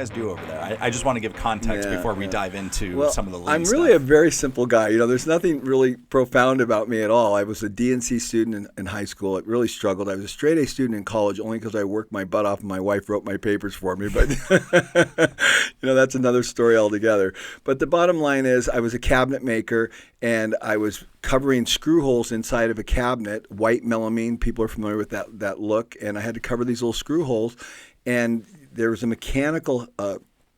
guys do over there? I just want to give context before we dive into some of the lean I'm stuff. really a very simple guy. There's nothing really profound about me at all. I was a DNC student in high school. It really struggled. I was a straight A student in college only because I worked my butt off and my wife wrote my papers for me. But, that's another story altogether. But the bottom line is I was a cabinet maker, and I was covering screw holes inside of a cabinet, white melamine. People are familiar with that look. And I had to cover these little screw holes. And there was a mechanical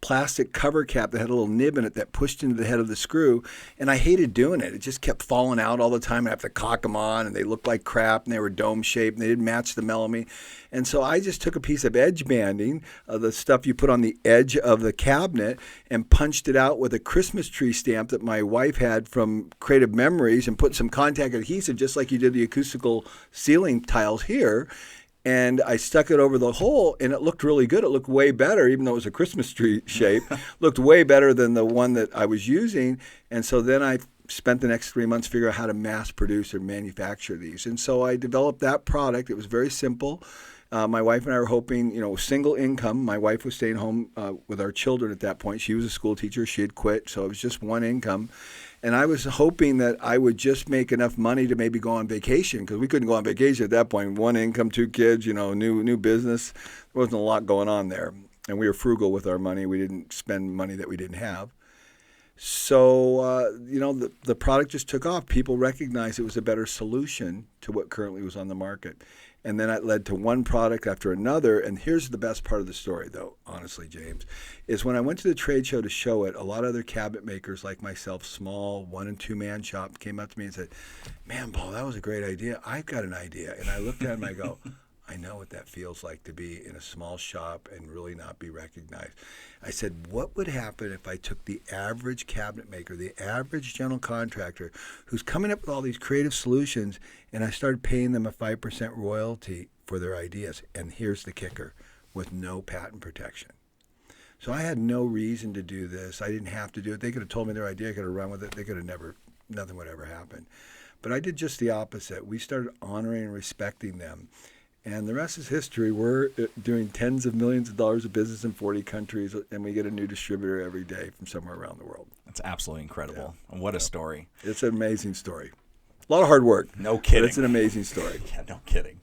plastic cover cap that had a little nib in it that pushed into the head of the screw, and I hated doing it. It just kept falling out all the time. I have to caulk them on, and they looked like crap, and they were dome-shaped, and they didn't match the melamine. And so I just took a piece of edge banding, the stuff you put on the edge of the cabinet, and punched it out with a Christmas tree stamp that my wife had from Creative Memories, and put some contact adhesive, just like you did the acoustical ceiling tiles here. And I stuck it over the hole, and it looked really good. It looked way better, even though it was a Christmas tree shape. Looked way better than the one that I was using. And so then I spent the next 3 months figuring out how to mass produce or manufacture these. And so I developed that product. It was very simple. My wife and I were hoping, single income. My wife was staying home with our children at that point. She was a school teacher. She had quit, so it was just one income. And I was hoping that I would just make enough money to maybe go on vacation, because we couldn't go on vacation at that point. One income, 2 kids, new business. There wasn't a lot going on there. And we were frugal with our money. We didn't spend money that we didn't have. So, the product just took off. People recognized it was a better solution to what currently was on the market. And then it led to one product after another. And here's the best part of the story, though, honestly, James, is when I went to the trade show to show it, a lot of other cabinet makers like myself, small 1- and 2-man shop, came up to me and said, "Man, Paul, that was a great idea. I've got an idea." And I looked at him and I go, "I know what that feels like to be in a small shop and really not be recognized." I said, "What would happen if I took the average cabinet maker, the average general contractor who's coming up with all these creative solutions, and I started paying them a 5% royalty for their ideas?" And here's the kicker, with no patent protection. So I had no reason to do this. I didn't have to do it. They could have told me their idea. I could have run with it. They could have nothing would ever happen. But I did just the opposite. We started honoring and respecting them. And the rest is history. We're doing tens of millions of dollars of business in 40 countries, and we get a new distributor every day from somewhere around the world. That's absolutely incredible. And what a story. It's an amazing story. A lot of hard work. No kidding. But it's an amazing story. Yeah, no kidding.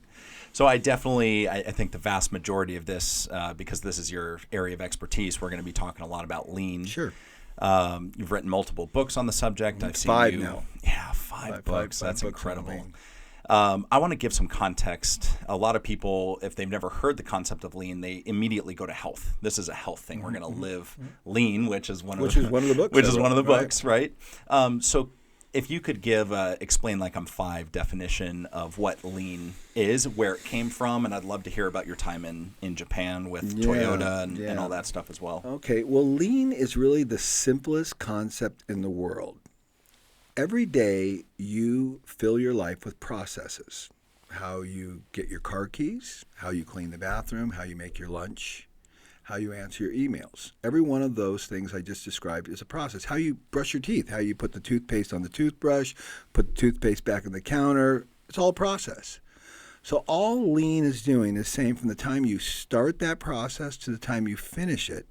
So I think the vast majority of this, because this is your area of expertise, we're going to be talking a lot about lean. Sure. You've written multiple books on the subject. I've seen 5 you. now. Yeah, 5 books. Five That's books incredible. I want to give some context. A lot of people, if they've never heard the concept of lean, they immediately go to health. This is a health thing. We're going to live lean, which is one of the books. Which is one of the books, right? So if you could explain like I'm 5 definition of what lean is, where it came from, and I'd love to hear about your time in Japan with Toyota and all that stuff as well. Okay. Well, lean is really the simplest concept in the world. Every day you fill your life with processes. How you get your car keys, how you clean the bathroom, how you make your lunch, how you answer your emails. Every one of those things I just described is a process. How you brush your teeth, how you put the toothpaste on the toothbrush, put the toothpaste back on the counter. It's all a process. So all lean is doing is saying from the time you start that process to the time you finish it,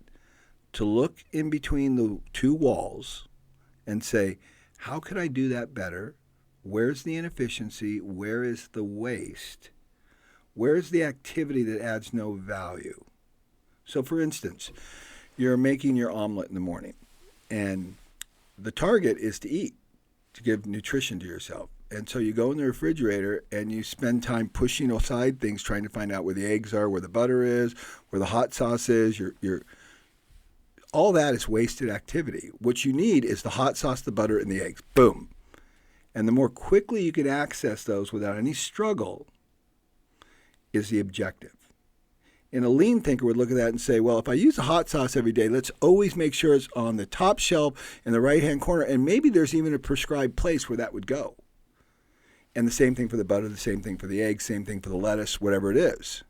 to look in between the 2 walls and say, how could I do that better? Where's the inefficiency? Where is the waste? Where's the activity that adds no value? So for instance, you're making your omelet in the morning, and the target is to eat, to give nutrition to yourself. And so you go in the refrigerator and you spend time pushing aside things, trying to find out where the eggs are, where the butter is, where the hot sauce is. All that is wasted activity. What you need is the hot sauce, the butter, and the eggs. Boom. And the more quickly you can access those without any struggle is the objective. And a lean thinker would look at that and say, well, if I use the hot sauce every day, let's always make sure it's on the top shelf in the right-hand corner, and maybe there's even a prescribed place where that would go. And the same thing for the butter, the same thing for the eggs, same thing for the lettuce, whatever it is.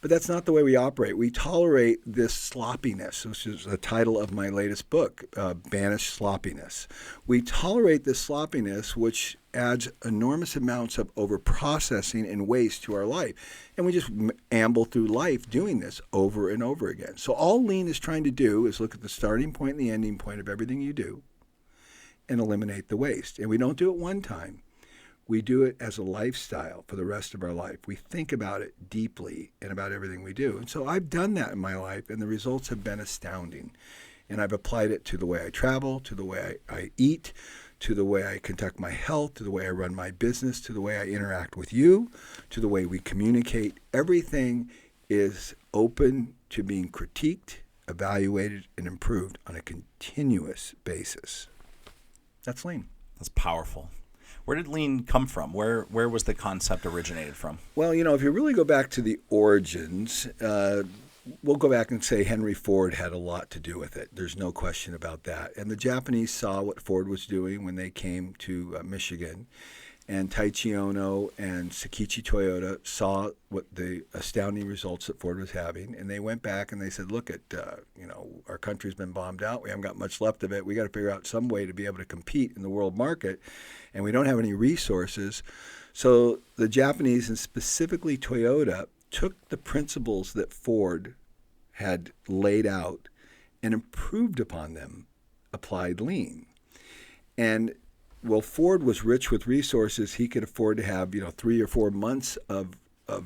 But that's not the way we operate. We tolerate this sloppiness, which is the title of my latest book, Banish Sloppiness. We tolerate this sloppiness, which adds enormous amounts of overprocessing and waste to our life. And we just amble through life doing this over and over again. So all lean is trying to do is look at the starting point and the ending point of everything you do and eliminate the waste. And we don't do it one time. We do it as a lifestyle for the rest of our life. We think about it deeply and about everything we do. And so I've done that in my life, and the results have been astounding. And I've applied it to the way I travel, to the way I eat, to the way I conduct my health, to the way I run my business, to the way I interact with you, to the way we communicate. Everything is open to being critiqued, evaluated, and improved on a continuous basis. That's lean. That's powerful. Where did lean come from? Where was the concept originated from? Well, if you really go back to the origins, we'll go back and say Henry Ford had a lot to do with it. There's no question about that. And the Japanese saw what Ford was doing when they came to Michigan. And Taiichi Ohno and Sakichi Toyota saw what the astounding results that Ford was having. And they went back and they said, look, our country's been bombed out. We haven't got much left of it. We got to figure out some way to be able to compete in the world market. And we don't have any resources. So the Japanese, and specifically Toyota, took the principles that Ford had laid out and improved upon them, applied lean. And well, Ford was rich with resources. He could afford to have, 3 or 4 months of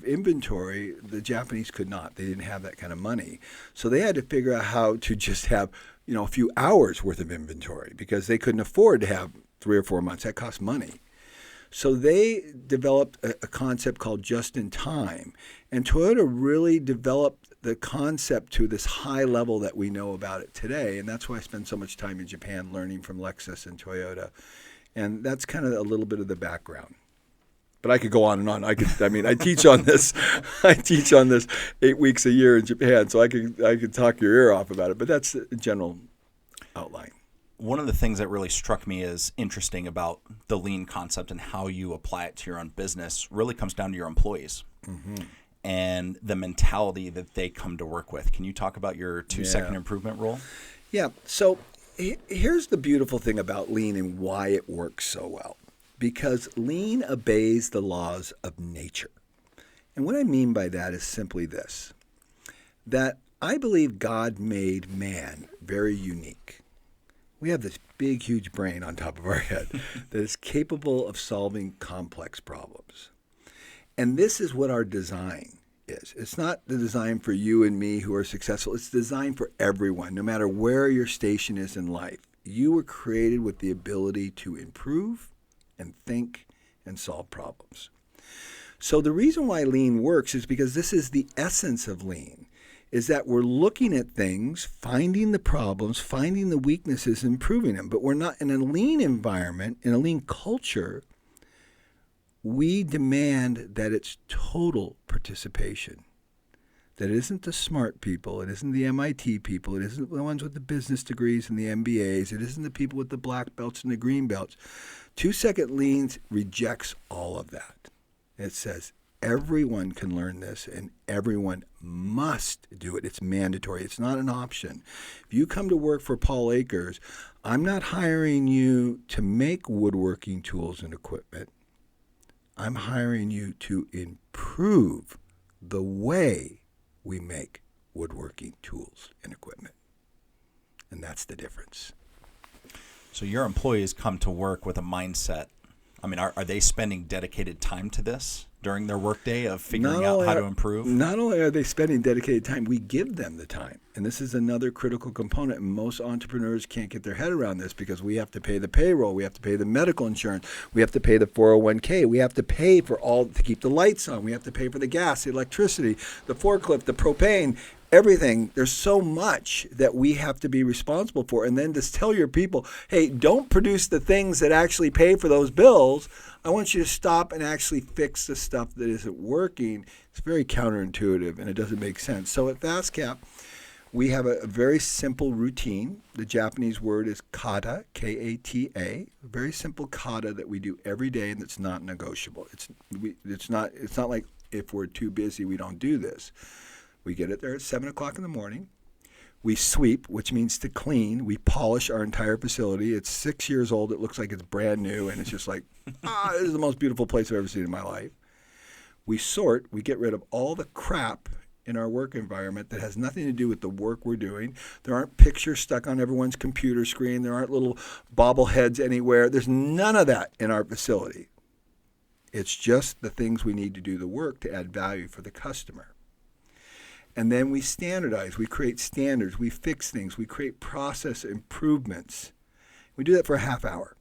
inventory. The Japanese could not. They didn't have that kind of money. So they had to figure out how to just have, a few hours worth of inventory because they couldn't afford to have 3 or 4 months. That cost money. So they developed a concept called just-in-time. And Toyota really developed the concept to this high level that we know about it today. And that's why I spend so much time in Japan learning from Lexus and Toyota. And that's kind of a little bit of the background. But I could go on and on. I teach on this. I teach on this 8 weeks a year in Japan, so I could talk your ear off about it. But that's the general outline. One of the things that really struck me as interesting about the lean concept and how you apply it to your own business really comes down to your employees and the mentality that they come to work with. Can you talk about your 2-second improvement rule? Yeah. So here's the beautiful thing about lean and why it works so well. Because lean obeys the laws of nature. And what I mean by that is simply this, that I believe God made man very unique. We have this big, huge brain on top of our head that is capable of solving complex problems. And this is what our design is. It's not the design for you and me who are successful. It's designed for everyone, no matter where your station is in life. You were created with the ability to improve and think and solve problems. So the reason why lean works is because this is the essence of lean, is that we're looking at things, finding the problems, finding the weaknesses, improving them. But we're not in a lean environment, in a lean culture. We demand that it's total participation. That it isn't the smart people, it isn't the MIT people, it isn't the ones with the business degrees and the MBAs, it isn't the people with the black belts and the green belts. 2-second lean rejects all of that. It says everyone can learn this and everyone must do it. It's mandatory. It's not an option. If you come to work for Paul Akers, I'm not hiring you to make woodworking tools and equipment. I'm hiring you to improve the way we make woodworking tools and equipment. And that's the difference. So your employees come to work with a mindset. I mean, are they spending dedicated time to this during their workday of figuring out how to improve? Not only are they spending dedicated time, we give them the time. And this is another critical component. Most entrepreneurs can't get their head around this because we have to pay the payroll, we have to pay the medical insurance, we have to pay the 401k, we have to pay for all to keep the lights on, we have to pay for the gas, the electricity, the forklift, the propane, everything. There's so much that we have to be responsible for. And then to tell your people, hey, don't produce the things that actually pay for those bills. I want you to stop and actually fix the stuff that isn't working. It's very counterintuitive and it doesn't make sense. So at FastCap, we have a very simple routine. The Japanese word is kata, K-A-T-A. A very simple kata that we do every day and that's not negotiable. It's not like if we're too busy, we don't do this. We get it there at 7 o'clock in the morning. We sweep, which means to clean. We polish our entire facility. It's 6 years old. It looks like it's brand new, and it's just like, this is the most beautiful place I've ever seen in my life. We sort. We get rid of all the crap in our work environment that has nothing to do with the work we're doing. There aren't pictures stuck on everyone's computer screen. There aren't little bobbleheads anywhere. There's none of that in our facility. It's just the things we need to do the work to add value for the customer. And then we standardize, we create standards, we fix things, we create process improvements. We do that for a half hour.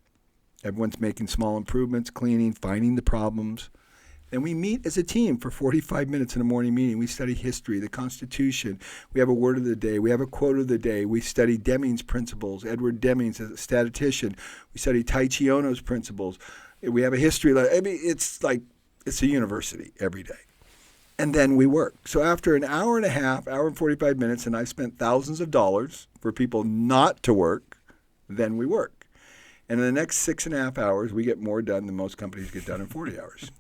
Everyone's making small improvements, cleaning, finding the problems. Then we meet as a team for 45 minutes in a morning meeting. We study history, the Constitution. We have a word of the day. We have a quote of the day. We study Deming's principles, Edward Deming's as a statistician. We study Tai Chi Ono's principles. We have a history. I mean, it's like it's a university every day. And then we work. So after an hour and a half, hour and 45 minutes, and I spent thousands of dollars for people not to work, then we work. And in the next 6.5 hours, we get more done than most companies get done in 40 hours.